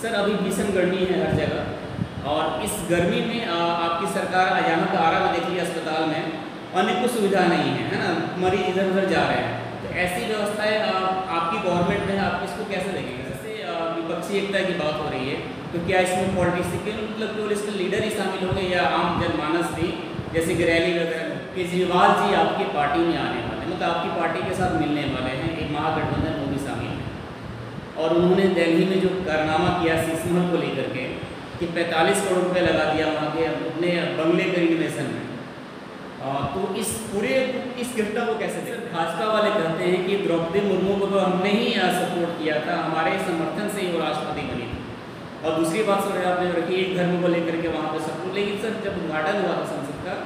Sir अभी भीषण गर्मी है हर जगह, और इस गर्मी में आपकी सरकार यहाँ का आरा में देखिए अस्पताल में अनेकों सुविधा नहीं है ना, मरीज इधर उधर जा रहे हैं। तो ऐसी व्यवस्थाएं आपकी गवर्नमेंट में है, आप इसको कैसे देखेंगे? जैसे विपक्षी एकता की बात हो रही है, तो क्या इसमें पॉलिटिक्स के मतलब पॉलिटिकल लीडर ही शामिल होंगे या आम जनमानस भी, जैसे कि रैली वगैरह? केजरीवाल जी आपकी पार्टी में आने वाले, मतलब आपकी पार्टी के साथ मिलने वाले हैं, एक महागठबंधन वो भी शामिल है, और उन्होंने दिल्ली में जो कारनामा किया शीशमहल को लेकर के कि 45 करोड़ रुपए लगा दिया वहाँ के अपने बंगले के रिनोवेशन में, तो इस घटना को कैसे देखें? भाजपा वाले कहते हैं कि द्रौपदी मुर्मू को तो हमने ही सपोर्ट किया था, हमारे समर्थन से ही वो राष्ट्रपति बनी थी। और दूसरी बात सर आपने रखी एक धर्म को लेकर के वहाँ पे सपोर्ट, लेकिन सर जब उद्घाटन हुआ था संसद का,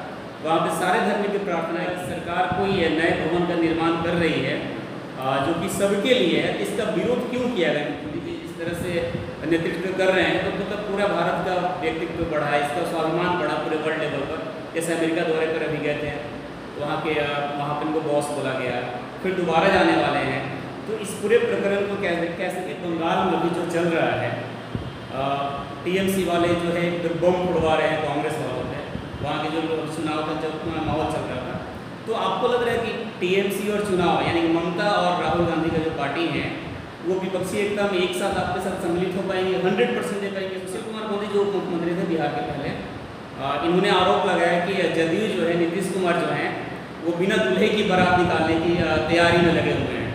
वहाँ पे सारे धर्म की प्रार्थना है। सरकार कोई नए भवन का निर्माण कर रही है जो कि सबके लिए है, इसका विरोध क्यों किया गया? इस तरह से नेतृत्व कर रहे हैं तो मतलब पूरा भारत का व्यक्तित्व बढ़ा है, इसका स्वाभिमान बढ़ा पूरे वर्ल्ड लेवल पर। जैसे अमेरिका दौरे पर अभी गए थे, वहाँ पर इनको बॉस बोला गया, फिर दोबारा जाने वाले हैं। तो इस पूरे प्रकरण को कैसे बंगाल में अभी जो चल रहा है, टीएमसी वाले जो है बम उड़वा रहे हैं कांग्रेस वालों पे, वहाँ के जो चुनाव का जब माहौल चल रहा था, तो आपको लग रहा है कि टीएमसी और चुनाव यानी कि ममता और राहुल गांधी का जो पार्टी है वो विपक्षी एकता में एक साथ आपके साथ सम्मिलित हो पाएंगे, 100% दे पाएंगे? सुशील कुमार मोदी जो उप मुख्यमंत्री थे बिहार के पहले, इन्होंने आरोप लगाया कि जदयू जो है नीतीश कुमार जो हैं वो बिना दूल्हे की बारात निकालने की तैयारी में लगे हुए हैं,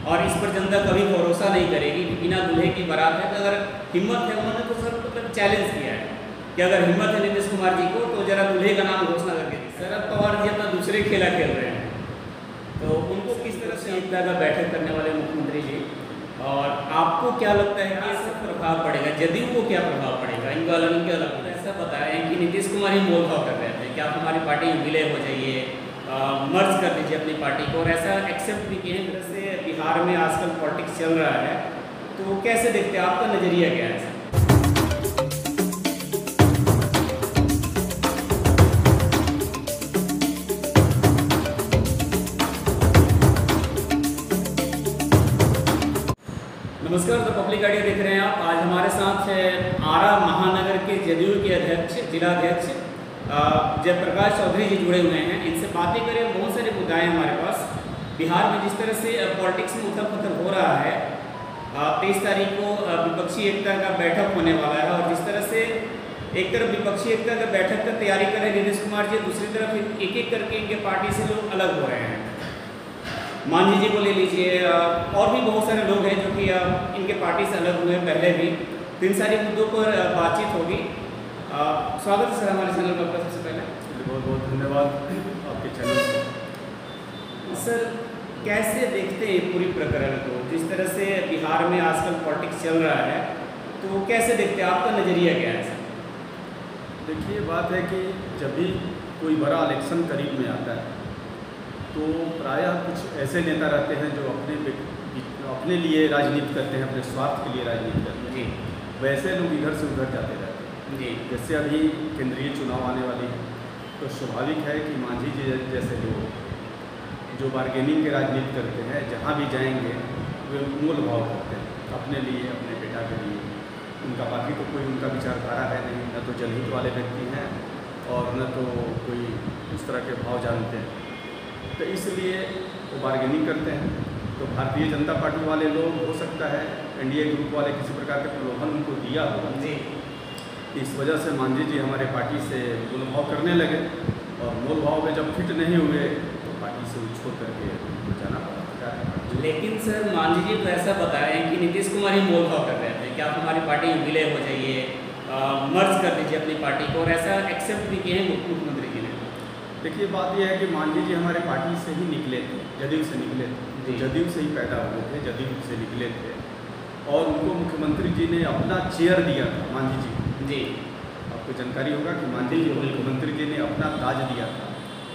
और इस पर जनता कभी भरोसा नहीं करेगी कि बिना दूल्हे की बारात है। तो अगर हिम्मत है, उन्होंने तो सर मतलब चैलेंज किया है कि अगर हिम्मत है नीतीश कुमार जी को तो जरा दूल्हे का नाम घोषणा करके शरद पवार जी अपना दूसरे खेला खेल रहे हैं, तो उनको किस तरह से एकता का बैठक करने वाले मुख्यमंत्री जी, और आपको क्या लगता है कि इससे प्रभाव पड़ेगा? जदयू को क्या प्रभाव पड़ेगा? इनका अलग ऐसा बताएं कि नीतीश कुमार ही मोलभाव कर रहे थे कि आप हमारी पार्टी में विलय हो जाइए, मर्ज कर दीजिए अपनी पार्टी को, और ऐसा एक्सेप्ट भी किए। तरह से बिहार में आजकल पॉलिटिक्स चल रहा है, तो कैसे देखते हैं, आपका नज़रिया क्या है? नमस्कार, द पब्लिक आइडिया देख रहे हैं आप। आज हमारे साथ है आरा महानगर के जदयू के अध्यक्ष, जिलाध्यक्ष जयप्रकाश चौधरी जी जुड़े हुए हैं। इनसे बातें करें, बहुत सारे मुद्दे हमारे पास। बिहार में जिस तरह से पॉलिटिक्स में उथल पुथल हो रहा है, 23 तारीख को विपक्षी एकता का बैठक होने वाला है, और जिस तरह से एक तरफ विपक्षी एकता का बैठक का तैयारी कर रहे हैं नीतीश कुमार जी, दूसरी तरफ एक एक करके इनके पार्टी से लोग अलग हो रहे हैं। मांझी जी को ले लीजिए, और भी बहुत सारे लोग हैं जो कि इनके पार्टी से अलग हुए पहले भी। तो इन सारे मुद्दों पर बातचीत होगी। स्वागत है सर हमारे चैनल पर। सबसे पहले बहुत बहुत धन्यवाद आपके चैनल से। सर कैसे देखते हैं पूरी प्रकरण को, जिस तरह से बिहार में आजकल पॉलिटिक्स चल रहा है, तो कैसे देखते हैं, आपका नज़रिया क्या है सर? देखिए, बात है कि जब भी कोई बड़ा इलेक्शन करीब में आता है तो प्रायः कुछ ऐसे नेता रहते हैं जो अपने लिए राजनीति करते हैं, अपने स्वार्थ के लिए राजनीति करते हैं। वैसे लोग इधर से उधर जाते रहते हैं जी। जैसे अभी केंद्रीय चुनाव आने वाली है, तो स्वाभाविक है कि मांझी जी जैसे लोग जो बार्गेनिंग की राजनीति करते हैं, जहाँ भी जाएंगे वे मोल भाव करते हैं अपने लिए, अपने बेटा के लिए। उनका बाकी तो कोई उनका विचारधारा है नहीं, न तो जनहित वाले व्यक्ति हैं और न तो कोई उस तरह के भाव जानते हैं, तो इसलिए वो बार्गेनिंग करते हैं। तो भारतीय जनता पार्टी वाले लोग, हो सकता है एनडीए ग्रुप वाले किसी प्रकार के प्रलोभन उनको दिया हो जी, इस वजह से मांझी जी हमारे पार्टी से मोलभाव करने लगे, और मोलभाव में जब फिट नहीं हुए तो पार्टी से छोड़ करके जाना पड़ा। लेकिन सर मांझी जी तो ऐसा बताएं कि नीतीश कुमार ही मोलभाव कर रहे थे कि आप हमारी पार्टी में विलय हो जाइए, मर्ज कर दीजिए अपनी पार्टी को, और ऐसा एक्सेप्ट भी किए हैं मुख्यमंत्री जी ने। देखिए, बात यह है कि मांझी जी हमारे पार्टी से ही निकले थे, जदयू से निकले थे, जदयू से ही पैदा हुए थे, जदयू से निकले थे, और उनको मुख्यमंत्री जी ने अपना चेयर दिया था। मांझी जी आपको जानकारी होगा कि मांझी जी को मुख्यमंत्री जी ने अपना ताज दिया था,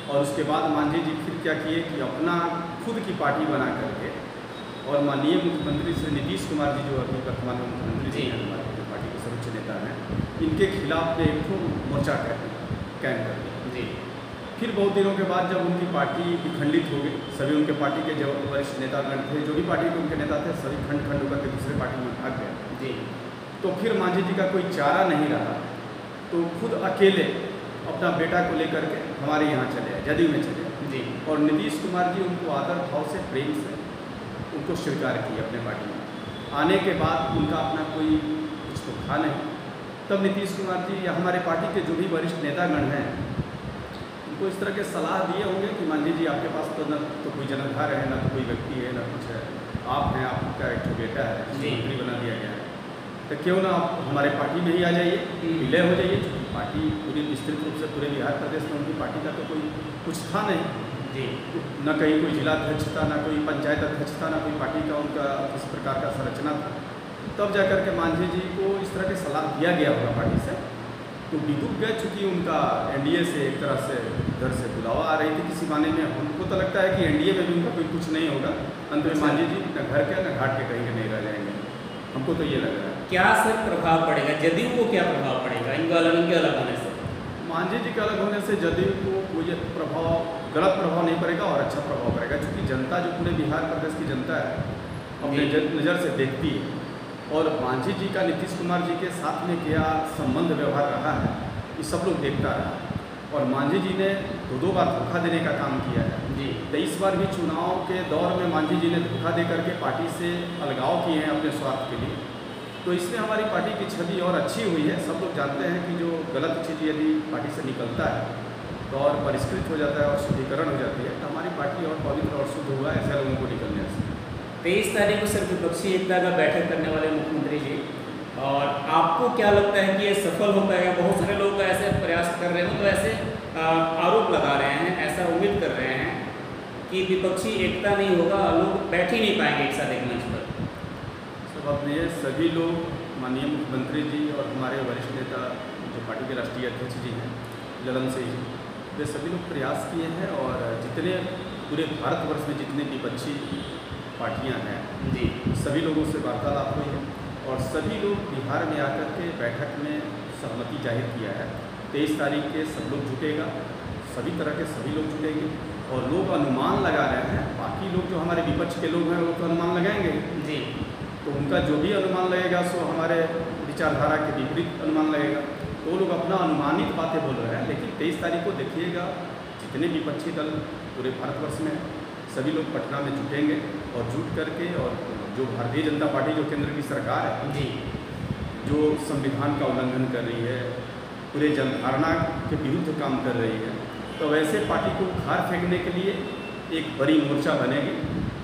और उसके बाद मांझी जी फिर क्या किए कि अपना खुद की पार्टी बना करके, और माननीय मुख्यमंत्री से नीतीश कुमार जी जो अभी वर्तमान में मुख्यमंत्री जी हैं, हमारी पार्टी के सर्वोच्च नेता हैं, इनके खिलाफ में एक मोर्चा कैंप कर दिया। फिर बहुत दिनों के बाद जब उनकी पार्टी विखंडित हो गई, सभी उनके पार्टी के जो वरिष्ठ नेतागण थे, जो भी पार्टी के उनके नेता थे, सभी खंड होकर के दूसरे पार्टी में भाग गए जी। तो फिर मांझी जी का कोई चारा नहीं रहा, तो खुद अकेले अपना बेटा को लेकर के हमारे यहाँ चले आए, जदयू में चले आए जी। और नीतीश कुमार जी उनको आदर भाव से, प्रेम से उनको स्वीकार किए अपने पार्टी में। आने के बाद उनका अपना कोई कुछ तो था नहीं, तब नीतीश कुमार जी या हमारे पार्टी के जो भी वरिष्ठ नेतागण हैं उनको इस तरह के सलाह दिए होंगे कि मांझी जी आपके पास तो न तो कोई जनाधार है, न तो कोई व्यक्ति है, न कुछ है, आप हैं, आपका एक बेटा है, मंत्री बना दिया गया है, तो क्यों ना आप हमारे पार्टी में ही आ जाइए, विलय हो जाइए। क्योंकि पार्टी पूरी विस्तृत रूप से पूरे बिहार प्रदेश में उनकी पार्टी का तो कोई कुछ था नहीं जी। न कहीं कोई जिलाध्यक्ष था, न कोई पंचायत अध्यक्ष था, न कोई पार्टी का उनका किसी प्रकार का संरचना था। तब जाकर के मांझी जी को इस तरह की सलाह दिया गया होगा पार्टी से, तो विदुप गए, चूँकि उनका एनडीए से एक तरह से इधर से बुलावा आ रही थी किसी माने में। हमको तो लगता है कि एनडीए में भी उनका कोई कुछ नहीं होगा, अंत में मांझी जी न घर के न घाट के कहीं के नहीं रह जाएंगे, हमको तो ये लग रहा है। क्या सर प्रभाव पड़ेगा, जदयू को क्या प्रभाव पड़ेगा इनके अलग होने से? मांझी जी के अलग होने से जदयू को कोई प्रभाव, गलत प्रभाव नहीं पड़ेगा और अच्छा प्रभाव पड़ेगा, क्योंकि जनता जो पूरे बिहार प्रदेश की जनता है अपने नज़र से देखती है, और मांझी जी का नीतीश कुमार जी के साथ में क्या संबंध व्यवहार रहा है ये सब लोग देखता रहा। और मांझी जी ने दो बार धोखा देने का काम किया है जी। तो इस बार भी चुनाव के दौर में मांझी जी ने धोखा दे करके पार्टी से अलगाव किए हैं अपने स्वार्थ के लिए। तो इसमें हमारी पार्टी की छवि और अच्छी हुई है। सब लोग जानते हैं कि जो गलत चीज़ यदि पार्टी से निकलता है तो और परिष्कृत हो जाता है और शुद्धिकरण हो जाती है, तो हमारी पार्टी और पवित्र और शुद्ध हुआ ऐसे लोगों को निकलने से। 23 तारीख को सर विपक्षी एकता का बैठक करने वाले मुख्यमंत्री जी, और आपको क्या लगता है कि ये सफल हो पाएगा? बहुत सारे लोग ऐसे प्रयास कर रहे हो, तो ऐसे आरोप लगा रहे हैं, ऐसा उम्मीद कर रहे हैं कि विपक्षी एकता नहीं होगा, लोग बैठ ही नहीं पाएंगे एक साथ एक मंच पर। सब अपने सभी लोग, माननीय मुख्यमंत्री जी और हमारे वरिष्ठ नेता जो पार्टी के राष्ट्रीय अध्यक्ष जी हैं ललन सिंह जी, वे सभी लोग प्रयास किए हैं और जितने पूरे भारतवर्ष में जितने विपक्षी पार्टियां हैं जी, सभी लोगों से वार्तालाप हुई है और सभी लोग बिहार में आकर के बैठक में सहमति जाहिर किया है। 23 तारीख के सब लोग जुटेगा, सभी तरह के सभी लोग जुटेंगे और लोग अनुमान लगा रहे हैं। बाकी लोग जो हमारे विपक्ष के लोग हैं वो तो अनुमान लगाएंगे जी, तो उनका जो भी अनुमान लगेगा सो हमारे विचारधारा के विपरीत अनुमान लगेगा, तो वो लोग अपना अनुमानित बातें बोल रहे हैं। लेकिन 23 तारीख को देखिएगा जितने विपक्षी दल पूरे भारतवर्ष में सभी लोग पटना में जुटेंगे और जुट करके, और जो भारतीय जनता पार्टी जो केंद्र की सरकार है जी, जो संविधान का उल्लंघन कर रही है, पूरे जनधारणा के विरुद्ध काम कर रही है, तो वैसे पार्टी को उखाड़ फेंकने के लिए एक बड़ी मोर्चा बनेगी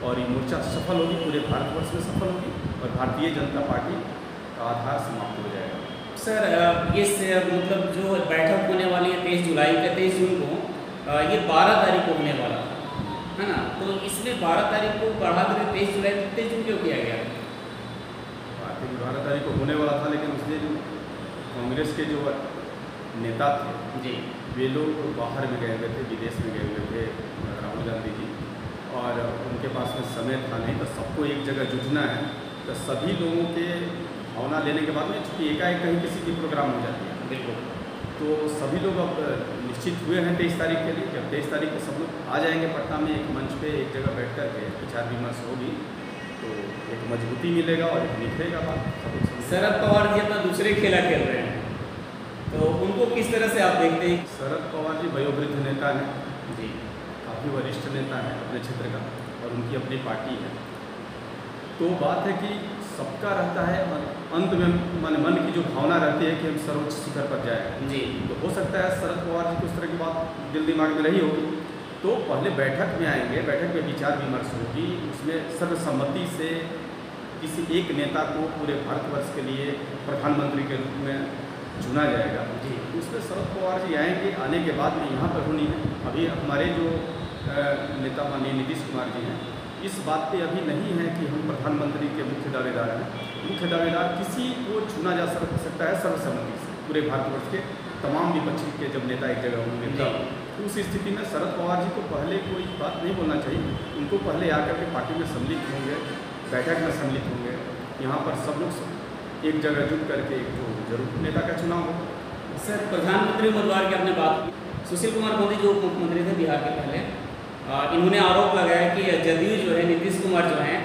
और ये मोर्चा सफल होगी, पूरे भारतवर्ष में सफल होगी और भारतीय जनता पार्टी का आधार समाप्त हो जाएगा। सर इस मतलब जो बैठक होने वाली है 23 जुलाई का, 23 जून को, ये 12 तारीख को होने वाला है ना, तो इसमें 12 तारीख को बढ़ा कर 23 जुलाई 23 जून क्यों किया गया? 12 तारीख को होने वाला था, लेकिन उसने जो कांग्रेस के जो नेता थे जी, वे लोग बाहर में गए हुए थे, विदेश में गए हुए थे, राहुल गांधी जी, और उनके पास में समय था नहीं, तो सबको एक जगह जुटना है, तो सभी लोगों के भावना लेने के बाद में चूँकि एकाएक कहीं किसी की प्रोग्राम हो जाती है, बिल्कुल, तो सभी लोग अब निश्चित हुए हैं 23 तारीख के लिए। जब 23 तारीख को सब लोग आ जाएंगे पटना में एक मंच पे एक जगह बैठ कर के विचार विमर्श होगी, तो एक मजबूती मिलेगा और एक निखरेगा बात। शरद पवार जी अपना दूसरे खेला खेल रहे हैं, तो उनको किस तरह से आप देखते हैं? शरद पवार जी वयोवृद्ध नेता हैं जी, काफ़ी वरिष्ठ नेता हैं अपने क्षेत्र का और उनकी अपनी पार्टी है, तो बात है कि सबका रहता है अंत में मन की जो भावना रहती है कि हम सर्वोच्च शिखर पर जाए जी, तो हो सकता है शरद पवार जी को उस तरह की बात दिल दिमाग में रही होगी, तो पहले बैठक में आएंगे, बैठक में विचार विमर्श होगी, उसमें सर्वसम्मति से किसी एक नेता को पूरे भारतवर्ष के लिए प्रधानमंत्री के रूप में चुना जाएगा जी। उसमें शरद पवार जी आएंगे, आने के बाद में यहाँ पर होनी है। अभी हमारे जो नेता माननीय नीतीश कुमार जी हैं, इस बात पे अभी नहीं है कि हम प्रधानमंत्री के मुख्य दावेदार हैं। मुख्य दावेदार किसी को चुना जा सकता है सर्वसम्मति से, पूरे भारतवर्ष के तमाम विपक्षी के जब नेता एक जगह होंगे, तो उस स्थिति में शरद पवार जी को पहले कोई बात नहीं बोलना चाहिए, उनको पहले आकर के पार्टी में सम्मिलित होंगे, बैठक में सम्मिलित होंगे, यहाँ पर सब लोग एक जगह जुट करके एक जो जरूर नेता का चुनाव होगा। सर प्रधानमंत्री उम्मीदवार की आपने बात की, सुशील कुमार मोदी जो उप मुख्यमंत्री थे बिहार के पहले, इन्होंने आरोप लगाया कि जदयू जो है, नीतीश कुमार जो हैं,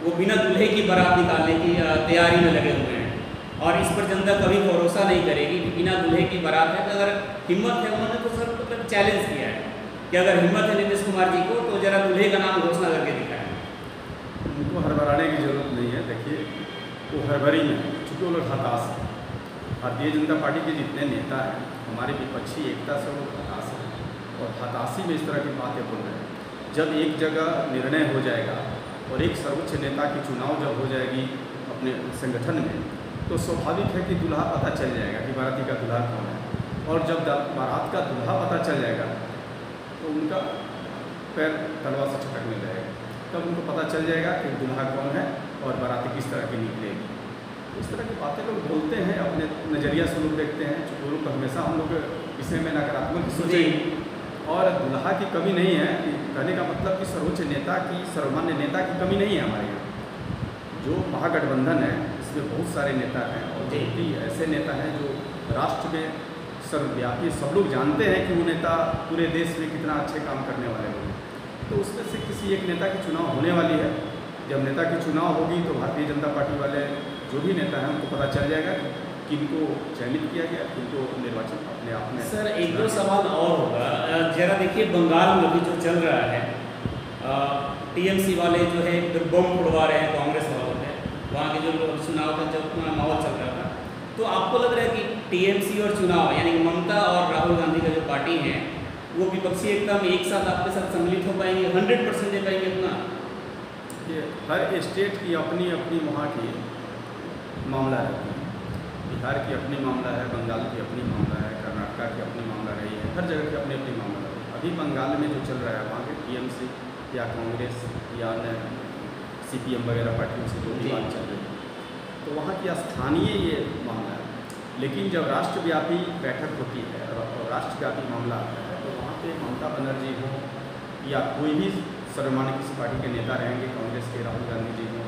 वो बिना दूल्हे की बारात निकालने की तैयारी में लगे हुए हैं और इस पर जनता कभी भरोसा नहीं करेगी कि बिना दूल्हे की बारात है। तो अगर हिम्मत है, उन्होंने तो सर मतलब चैलेंज किया है कि अगर हिम्मत है नीतीश कुमार जी को तो जरा दूल्हे का नाम घोषणा करके दिखाएं। उनको हड़बड़ाने की जरूरत नहीं है। देखिए वो हड़बड़ी में है चूँकि वो लोग हताश हैं। भारतीय जनता पार्टी के जितने नेता हैं, हमारे विपक्षी एकता से वो हताश हैं और हताशी में इस तरह की बातें बोल रहे हैं। जब एक जगह निर्णय हो जाएगा और एक सर्वोच्च नेता की चुनाव जब हो जाएगी अपने संगठन में, तो स्वाभाविक है कि दूल्हा पता चल जाएगा कि बाराती का दूल्हा कौन है। और जब बारात का दूल्हा पता चल जाएगा तो उनका पैर तलवार से छटकने लगेगा। तब उनको पता चल जाएगा कि दूल्हा कौन है और बाराती किस तरह की निकलेगी। इस तरह की बातें लोग बोलते हैं, अपने नज़रिया से लोग देखते हैं। चूँकि लोग हमेशा हम लोग विषय में नकारात्मक सोचेंगे और दूल्हा की कमी नहीं है। कहने का मतलब कि सर्वोच्च नेता की, सर्वमान्य नेता की कमी नहीं है हमारे यहाँ। जो महागठबंधन है इसमें बहुत सारे नेता हैं और बहुत ही ऐसे नेता हैं जो राष्ट्र में सर्वव्यापी, सब लोग जानते हैं कि वो नेता पूरे देश में कितना अच्छे काम करने वाले हैं। तो उसमें से किसी एक नेता की चुनाव होने वाली है। जब नेता की चुनाव होगी तो भारतीय जनता पार्टी वाले जो भी नेता हैं उनको पता चल जाएगा किनको चयनित किया गया, किनको निर्वाचित अपने आप में। सर एक दो सवाल और होगा। जरा देखिए बंगाल में भी जो चल रहा है, टीएमसी वाले जो है इधर बम उड़वा रहे हैं कांग्रेस वालों पे, वहाँ के जो चुनाव का जब माहौल चल रहा था, तो आपको लग रहा है कि टीएमसी और चुनाव यानी ममता और राहुल गांधी का जो पार्टी है वो विपक्षी एकता में एक साथ आपके साथ सम्मिलित हो पाएंगे, 100% दे पाएंगे अपना? ये हर स्टेट की अपनी अपनी वहाँ की मामला रहती है। बिहार की अपनी मामला है, बंगाल की अपनी मामला है, कर्नाटका की अपनी मामला रही है, हर जगह की अपनी अपनी मामला है। अभी बंगाल में जो चल रहा है वहाँ के टीएमसी या कांग्रेस या अन्य सीपीएम वगैरह पार्टियों से जो भी बात चल रही है, तो वहाँ की स्थानीय ये मामला है। लेकिन जब राष्ट्रव्यापी बैठक होती है और राष्ट्रव्यापी मामला आता है तो वहाँ पे ममता बनर्जी हो या कोई भी सर्वमान्य किसी पार्टी के नेता रहेंगे, कांग्रेस के राहुल गांधी जी हों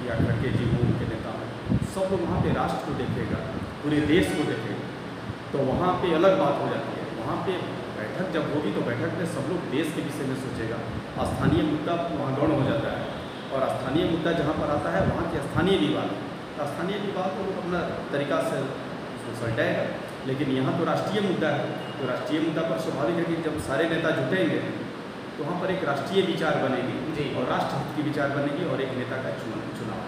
या खड़गे जी हों, उनके नेता हों, सब लोग वहाँ पे राष्ट्र को देखेगा, पूरे देश को देखेगा। तो वहाँ पे अलग बात हो जाती है। वहाँ पे बैठक जब होगी तो बैठक में सब लोग देश के विषय में सोचेगा। स्थानीय मुद्दा वहाँ गौण हो जाता है और स्थानीय मुद्दा जहाँ पर आता है वहाँ के स्थानीय विवाद, तो स्थानीय विवाद को लोग अपना तरीका से सुलझाएगा। लेकिन यहाँ तो राष्ट्रीय मुद्दा है, तो राष्ट्रीय मुद्दा पर स्वाभाविक है कि जब सारे नेता जुटेंगे तो वहाँ पर एक राष्ट्रीय विचार बनेगी और राष्ट्र हित की विचार बनेगी और एक नेता का चुनाव।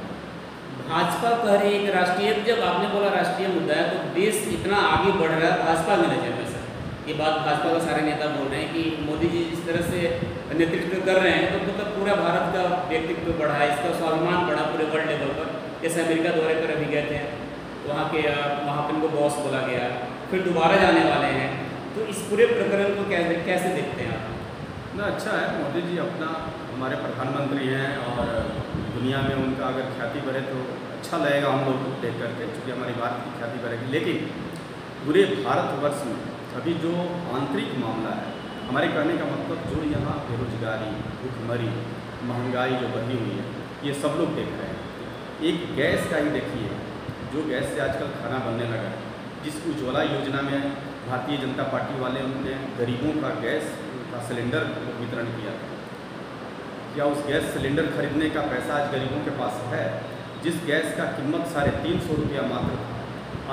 भाजपा कह रही है कि राष्ट्रीय, जब आपने बोला राष्ट्रीय मुद्दा है तो देश इतना आगे बढ़ रहा है भाजपा में नजर में सर, ये बात भाजपा का सारे नेता बोल रहे हैं कि मोदी जी जिस तरह से नेतृत्व कर रहे हैं तो मतलब पूरा भारत का व्यक्तित्व बढ़ा, इसका स्वाभिमान बढ़ा पूरे वर्ल्ड लेवल पर। जैसे अमेरिका दौरे पर अभी गए थे, वहाँ पर इनको बॉस बोला गया, फिर दोबारा जाने वाले हैं। तो इस पूरे प्रकरण को कैसे देखते हैं आप? ना अच्छा है, मोदी जी अपना हमारे प्रधानमंत्री हैं और दुनिया में उनका अगर ख्याति बढ़े तो अच्छा लगेगा हम लोग देख करके, क्योंकि हमारी भारत की ख्याति बढ़ेगी। लेकिन पूरे भारतवर्ष में अभी जो आंतरिक मामला है, हमारे कहने का मतलब जो यहाँ बेरोजगारी, भूखमरी, महंगाई जो बढ़ी हुई है, ये सब लोग देख रहे हैं। एक गैस का ही देखिए, जो गैस से आजकल खाना बनने लगा है, जिस उज्ज्वला योजना में भारतीय जनता पार्टी वाले उन्होंने गरीबों का गैस का सिलेंडर वितरण किया था, क्या उस गैस सिलेंडर खरीदने का पैसा आज गरीबों के पास है? जिस गैस का कीमत 350 रुपया मात्र था,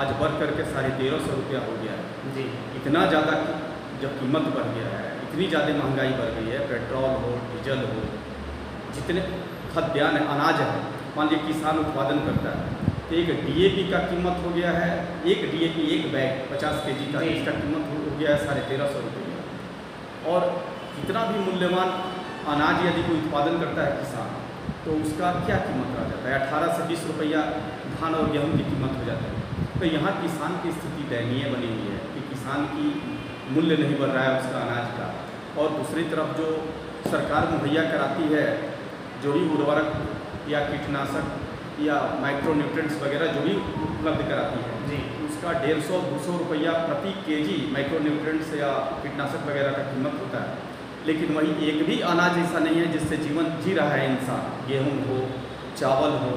आज बढ़ करके 1350 रुपया हो गया है जी। इतना ज़्यादा जब कीमत बढ़ गया है, इतनी ज़्यादा महंगाई बढ़ गई है, पेट्रोल हो, डीजल हो, जितने खाद्यान्न अनाज है, मान लीजिए किसान उत्पादन करता है तो एक DAP का कीमत हो गया है, एक DAP एक बैग 50 kg का, इसका कीमत हो गया है 1350 रुपया। और कितना भी मूल्यवान अनाज यदि कोई उत्पादन करता है किसान, तो उसका क्या कीमत रह जाता है? 18 से 20 रुपया धान और गेहूँ की कीमत हो जाती है। तो यहाँ किसान की स्थिति दयनीय बनी हुई है कि किसान की मूल्य नहीं बढ़ रहा है उसका अनाज का, और दूसरी तरफ जो सरकार मुहैया कराती है जो भी उर्वरक या कीटनाशक या माइक्रोन्यूट्रेंट्स वगैरह जो भी उपलब्ध कराती है जी, उसका 150-200 रुपया प्रति केजी माइक्रोन्यूट्रेंट्स या कीटनाशक वगैरह का कीमत होता है। लेकिन वही एक भी अनाज ऐसा नहीं है जिससे जीवन जी रहा है इंसान, गेहूँ हो, चावल हो,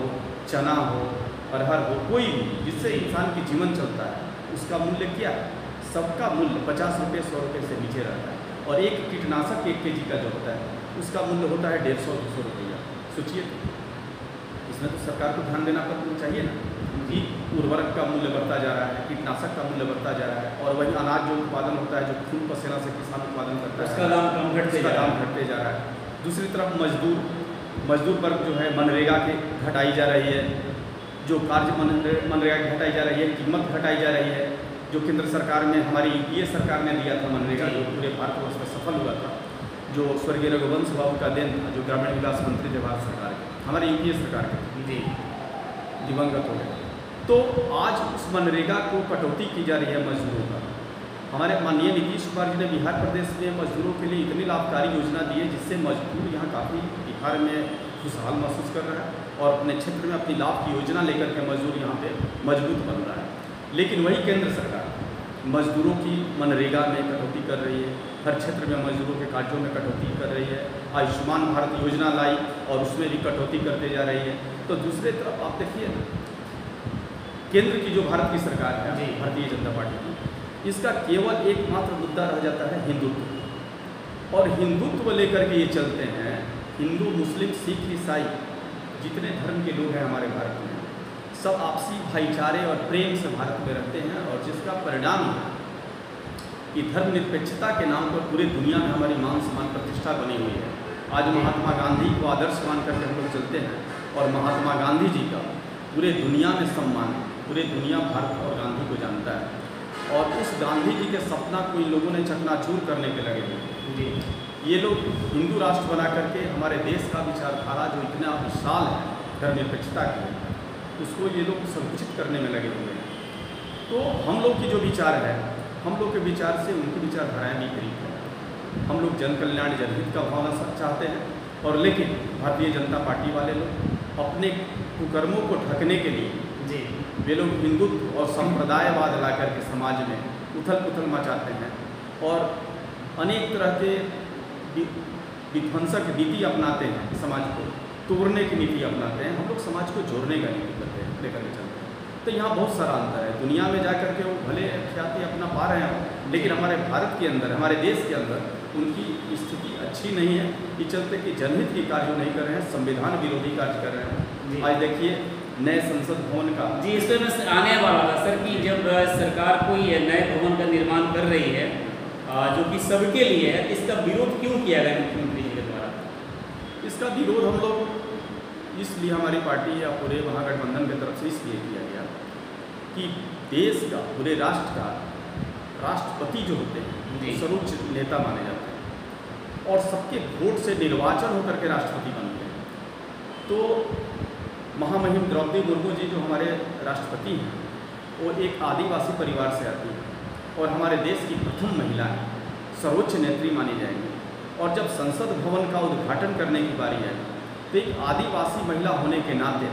चना हो, अरहर हो, कोई भी जिससे इंसान की जीवन चलता है, उसका मूल्य क्या है? सबका मूल्य 50 रुपये 100 रुपये से नीचे रहता है। और एक कीटनाशक 1 kg का जो होता है उसका मूल्य होता है 150-200 रुपया। सोचिए इसमें तो सरकार को ध्यान देना चाहिए ना कि उर्वरक का मूल्य बढ़ता जा रहा है, कीटनाशक का मूल्य बढ़ता जा रहा है, और वही अनाज जो उत्पादन होता है, जो खून पसीना से किसान उत्पादन करता है, उसका दाम कम घटते जा रहा है। दूसरी तरफ मजदूर वर्ग जो है मनरेगा के घटाई जा रही है, जो कार्य मनरेगा की घटाई जा रही है, कीमत घटाई जा रही है। जो केंद्र सरकार में हमारी यूपीए सरकार ने दिया था मनरेगा, जो पूरे भारतवर्ष में सफल हुआ था, जो स्वर्गीय रघुवंश बाबू का देन था, जो ग्रामीण विकास मंत्री थे भारत सरकार के, हमारी यूपीए सरकार के जी दिवंगत हो गए। तो आज उस मनरेगा को कटौती की जा रही है मजदूरों का। हमारे माननीय नीतीश कुमार जी ने बिहार प्रदेश में मजदूरों के लिए इतनी लाभकारी योजना दी है, जिससे मजदूर यहाँ काफ़ी बिहार में खुशहाल महसूस कर रहा है और अपने क्षेत्र में अपनी लाभ की योजना लेकर के मजदूर यहाँ पे मजबूत बन रहा है। लेकिन वही केंद्र सरकार मजदूरों की मनरेगा में कटौती कर रही है, हर क्षेत्र में मजदूरों के कार्यों में कटौती कर रही है। आयुष्मान भारत योजना लाई और उसमें भी कटौती करते जा रही है। तो दूसरे तरफ आप देखिए केंद्र की जो भारत की सरकार है, भारतीय जनता पार्टी की, इसका केवल एकमात्र मुद्दा रह जाता है हिंदुत्व। और हिंदुत्व लेकर के ये चलते हैं। हिंदू, मुस्लिम, सिख, ईसाई जितने धर्म के लोग हैं हमारे भारत में, सब आपसी भाईचारे और प्रेम से भारत में रहते हैं, और जिसका परिणाम है कि धर्मनिरपेक्षता के नाम पर पूरी दुनिया में हमारी मान सम्मान प्रतिष्ठा बनी हुई है। आज महात्मा गांधी को आदर्श मान करके हम लोग चलते हैं, और महात्मा गांधी जी का पूरे दुनिया में सम्मान है। पूरे दुनिया भारत और गांधी को जानता है, और उस गांधी जी के सपना को इन लोगों ने चकनाचूर करने के लगे हुए। ये लोग हिंदू राष्ट्र बना करके हमारे देश का विचारधारा जो इतना विशाल है धर्मनिरपेक्षता की, उसको ये लोग संकुचित करने में लगे हुए हैं। तो हम लोग की जो विचार है, हम लोग के विचार से उनकी विचारधाराएँ विपरीत हैं। हम लोग जन कल्याण, जनहित का भावना चाहते हैं, और लेकिन भारतीय जनता पार्टी वाले लोग अपने कुकर्मों को ढकने के लिए वे लोग हिंदुत्व और संप्रदायवाद ला करके समाज में उथल पुथल मचाते हैं, और अनेक तरह के विध्वंसक नीति अपनाते हैं, समाज को तोड़ने की नीति अपनाते हैं। हम लोग समाज को जोड़ने का नीति करते हैं, लेकर के चलते हैं। तो यहाँ बहुत सारा अंतर है। दुनिया में जा कर के वो भले ख्याति अपना पा रहे हैं, लेकिन हमारे भारत के अंदर, हमारे देश के अंदर उनकी स्थिति अच्छी नहीं है। ये चलते कि जनहित की कार्य नहीं कर रहे हैं, संविधान विरोधी कार्य कर रहे हैं। आज देखिए नए संसद भवन का जी, इस पर मैं आने वाला था सर कि जब सरकार कोई नए भवन का निर्माण कर रही है जो कि सबके लिए है, इसका विरोध क्यों किया गया मुख्यमंत्री जी के द्वारा? इसका विरोध हम लोग इसलिए हमारी पार्टी या पूरे महागठबंधन की तरफ से इसलिए किया गया कि देश का, पूरे राष्ट्र का राष्ट्रपति जो होते हैं सर्वोच्च नेता माने जाते हैं, और सबके वोट से निर्वाचन होकर के राष्ट्रपति बनते हैं। तो महामहिम द्रौपदी मुर्मू जी जो हमारे राष्ट्रपति हैं, वो एक आदिवासी परिवार से आती है, और हमारे देश की प्रथम महिला है, सर्वोच्च नेत्री मानी जाएंगी। और जब संसद भवन का उद्घाटन करने की बारी है, तो एक आदिवासी महिला होने के नाते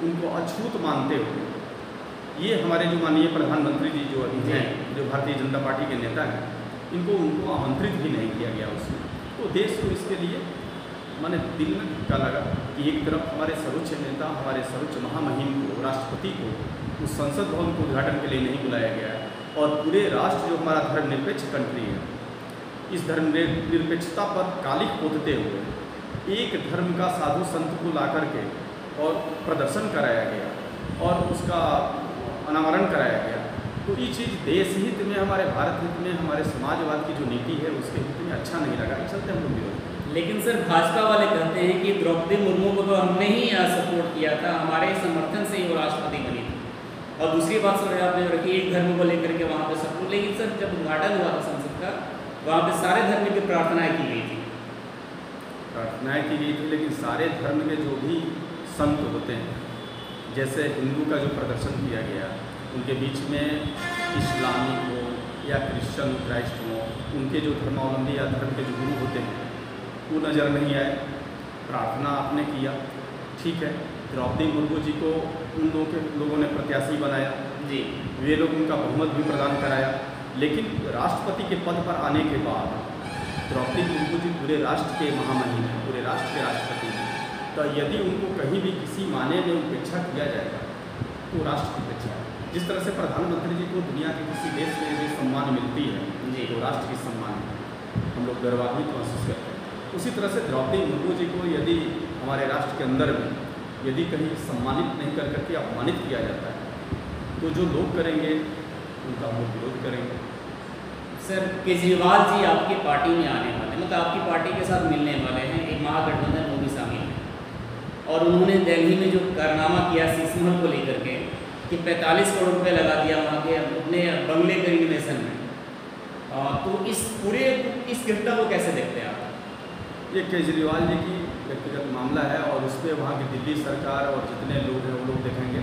उनको अछूत मानते हुए ये हमारे जो माननीय प्रधानमंत्री जी जो अभी हैं, जो भारतीय जनता पार्टी के नेता हैं, उनको आमंत्रित भी नहीं किया गया उसमें। तो देश को इसके लिए मैंने दिल में धक्का लगा कि एक तरफ हमारे सर्वोच्च नेता, हमारे सर्वोच्च महामहिम को, राष्ट्रपति को उस संसद भवन को उद्घाटन के लिए नहीं बुलाया गया है, और पूरे राष्ट्र जो हमारा धर्मनिरपेक्ष कंट्री है, इस धर्मनिरपेक्षता पर कालिख पोतते हुए एक धर्म का साधु संत को ला करके और प्रदर्शन कराया गया और उसका अनावरण कराया गया। तो ये चीज़ देश हित में, हमारे भारत हित में, हमारे समाजवाद की जो नीति है उसके हित में अच्छा नहीं लगा। इस चलते हम लोग विरोध। लेकिन सर भाजपा वाले कहते हैं कि द्रौपदी मुर्मू को तो हमने ही सपोर्ट किया था, हमारे समर्थन से ही वो राष्ट्रपति बनी थी। और दूसरी बात सर आपने रखी एक धर्म को लेकर के वहाँ पे सपोर्ट, लेकिन सर जब उद्घाटन हुआ था संसद का, वहाँ पे सारे धर्म की प्रार्थनाएं की गई थी। प्रार्थनाएं की गई थी, लेकिन सारे धर्म के जो भी संत होते हैं, जैसे हिंदू का जो प्रदर्शन किया गया, उनके बीच में इस्लामिक हो या क्रिश्चियन क्राइस्ट हो, उनके जो धर्मावलंबी या धर्म के जो गुरु होते हैं वो नज़र नहीं आए। प्रार्थना आपने किया, ठीक है, द्रौपदी मुर्मू जी को उन लोगों ने प्रत्याशी बनाया जी, वे लोग उनका बहुमत भी प्रदान कराया। लेकिन राष्ट्रपति के पद पर आने के बाद द्रौपदी मुर्मू जी पूरे राष्ट्र के महामहिम हैं, पूरे राष्ट्र के राष्ट्रपति हैं। तो यदि उनको कहीं भी किसी माने में उपेक्षा किया जाएगा तो राष्ट्र की उपेक्षा है। जिस तरह से प्रधानमंत्री जी को दुनिया के किसी देश में यदि सम्मान मिलती है जी, तो राष्ट्र की सम्मान है, हम लोग गर्वान्वित महसूस करते हैं। उसी तरह से द्रौपदी मुर्मू जी को यदि हमारे राष्ट्र के अंदर में यदि कहीं सम्मानित नहीं कर करके अपमानित किया जाता है तो जो लोग करेंगे उनका हम लोग विरोध करेंगे। सर, केजरीवाल जी आपकी पार्टी में आने वाले, मतलब आपकी पार्टी के साथ मिलने वाले हैं, एक महागठबंधन में भी शामिल है, और उन्होंने दिल्ली में जो कारनामा किया शीश महल को लेकर के कि 45 करोड़ रुपए लगा दिया वहाँ के अपने बंगले के रिनोवेशन में, तो इस घटना को कैसे देखते हैं आप? ये केजरीवाल जी की व्यक्तिगत मामला है और उस पर वहाँ की दिल्ली सरकार और जितने लोग हैं वो लोग देखेंगे।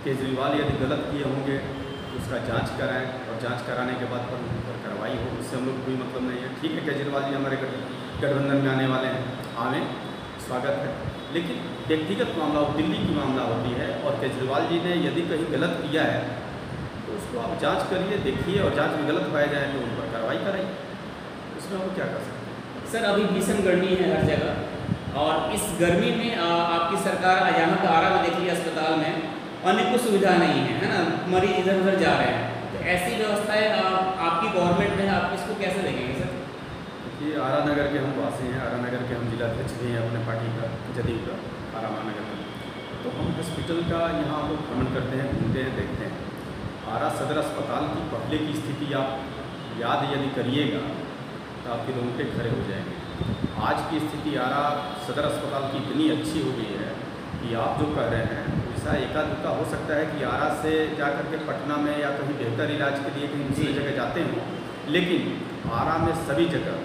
केजरीवाल यदि गलत किए होंगे तो उसका जांच कराएं और जांच कराने के बाद पर उन पर कार्रवाई हो, उससे हम लोग कोई मतलब नहीं है। ठीक है, केजरीवाल जी हमारे गठबंधन में आने वाले हैं, आवें, स्वागत है, लेकिन व्यक्तिगत मामला और दिल्ली की मामला होती है और केजरीवाल जी ने यदि कहीं गलत किया है तो उसको आप जांच करिए, देखिए, और जांच में गलत पाया जाए तो उन पर कार्रवाई कराइए, उसमें हम क्या कर सकते हैं। सर, अभी भीषण गर्मी है हर जगह, और इस गर्मी में आपकी सरकार यहाँ का आरा में देखिए अस्पताल में अनेकों सुविधा नहीं है ना, मरीज इधर उधर जा रहे हैं, तो ऐसी व्यवस्थाएं आपकी गवर्नमेंट में, आप इसको कैसे देखेंगे सर? ये आरा नगर के हम वासी हैं, आरा नगर के हम जिलाध्यक्ष भी हैं अपने पार्टी का, जदयू का, आरा महानगर का। तो हम हॉस्पिटल का यहाँ हम लोग भ्रमण करते हैं, घूमते हैं, देखते हैं। आरा सदर अस्पताल की पहले की स्थिति आप याद यदि करिएगा तो आपके रोंगटे खड़े हो जाएंगे। आज की स्थिति आरा सदर अस्पताल की इतनी अच्छी हो गई है कि आप जो कह रहे हैं ऐसा एका दुक्का हो सकता है कि आरा से जा कर के पटना में या कहीं बेहतर इलाज के लिए कहीं दूसरी जगह जाते हों, लेकिन आरा में सभी जगह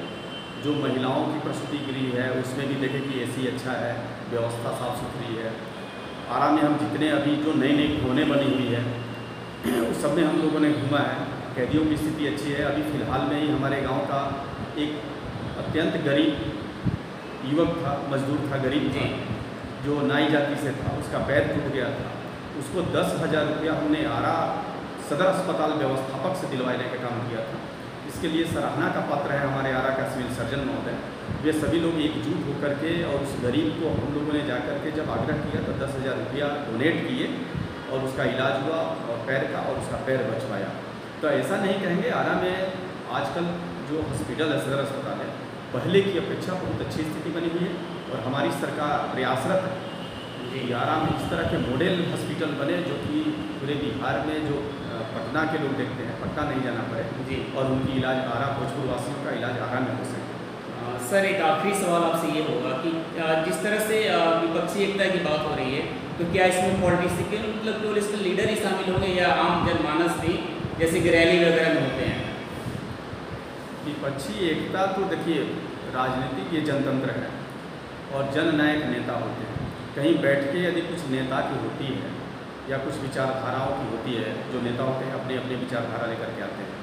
जो महिलाओं की प्रसूति गृह है उसमें भी देखें कि एसी अच्छा है, व्यवस्था साफ़ सुथरी है। आरा में हम जितने अभी जो नई नई कोने बनी हुई है उस सब में हम लोगों ने घूमा है, कैदियों की स्थिति अच्छी है। अभी फ़िलहाल में ही हमारे गांव का एक अत्यंत गरीब युवक था, मजदूर था, गरीब था, जो नाई जाति से था, उसका पैर टूट गया था, उसको 10,000 रुपया हमने आरा सदर अस्पताल व्यवस्थापक से दिलवाने का काम किया था। इसके लिए सराहना का पात्र है हमारे आरा का सिविल सर्जन महोदय। वे सभी लोग एकजुट होकर के और उस गरीब को हम लोगों ने जाकर के जब आग्रह किया तो 10,000 रुपया डोनेट किए और उसका इलाज हुआ और पैर का, और उसका पैर बचवाया। तो ऐसा नहीं कहेंगे, आरा में आजकल जो हॉस्पिटल है, सदर अस्पताल है, पहले की अपेक्षा बहुत अच्छी स्थिति बनी हुई है और हमारी सरकार प्रयासरत है कि आरा में इस तरह के मॉडल हॉस्पिटल बने जो कि पूरे बिहार में जो पटना के लोग देखते हैं, पटना नहीं जाना पड़े जी, और उनकी इलाज आरा, भोजपुर वासियों का इलाज आरा में हो सके। सर, एक आखिरी सवाल आपसे ये होगा कि जिस तरह से विपक्षी एकता की बात हो रही है, तो क्या इसमें पॉलिटिशियन, मतलब केवल इसमें लीडर ही शामिल होंगे या आम जनमानस भी, जैसे कि रैली वगैरह में होते हैं? विपक्षी एकता तो देखिए, राजनीतिक ये जनतंत्र है और जननायक नेता होते हैं। कहीं बैठ के यदि कुछ नेता की होती है या कुछ विचारधाराओं की होती है, जो नेता होते हैं अपने अपने विचारधारा लेकर के आते हैं,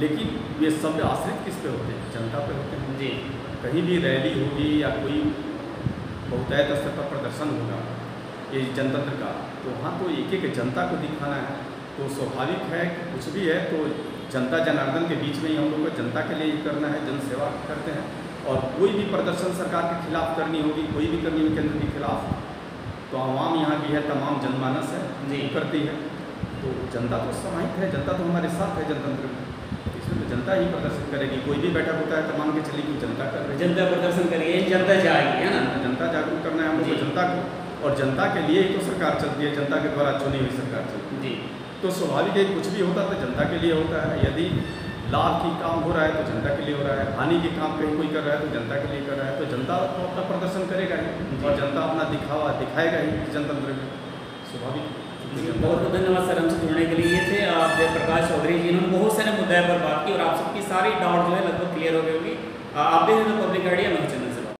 लेकिन वे सब आश्रित किस पे होते हैं? जनता पे होते हैं जी। कहीं भी रैली होगी या कोई बहुतायत स्तर पर प्रदर्शन होगा ये जनतंत्र का, तो वहाँ तो एक एक जनता को दिखाना है। तो स्वाभाविक है कि कुछ भी है तो जनता जनार्दन के बीच में ही हम लोग को जनता के लिए ही करना है, जन सेवा करते हैं। और कोई भी प्रदर्शन सरकार के खिलाफ करनी होगी, कोई भी करनी होगी केंद्र के खिलाफ, तो आवाम यहाँ की है, तमाम जनमानस है जी करती है। तो जनता तो समाहित है, जनता तो हमारे साथ है जनतंत्र में, इसमें तो जनता ही प्रदर्शन करेगी। कोई भी बैठक होता है तो मान के चलिए कि जनता कर रही है, जनता प्रदर्शन करिए, जनता जाएगी, है ना? जनता जागरूक करना है हमको जनता को, और जनता के लिए ही तो सरकार चलती है, जनता के द्वारा चुनी हुई सरकार चलती है जी। तो स्वाभाविक है कुछ भी होता है तो जनता के लिए होता है। यदि लाभ की काम हो रहा है तो जनता के लिए हो रहा है, हानि के काम कहीं कोई कर रहा है तो जनता के लिए कर रहा है, तो जनता तो अपना प्रदर्शन करेगा ही और जनता अपना दिखावा दिखाएगा ही जनतंत्र में, स्वाभाविक। बहुत बहुत धन्यवाद सर हमसे जुड़ने के लिए। ये थे जयप्रकाश चौधरी जी, इन्होंने बहुत सारे मुद्दे पर बात की और आप सबकी सारी डाउट जो है लगभग क्लियर हो गई होगी। आप देख रहे हैं पब्लिक आइडिया, मैं चैनल।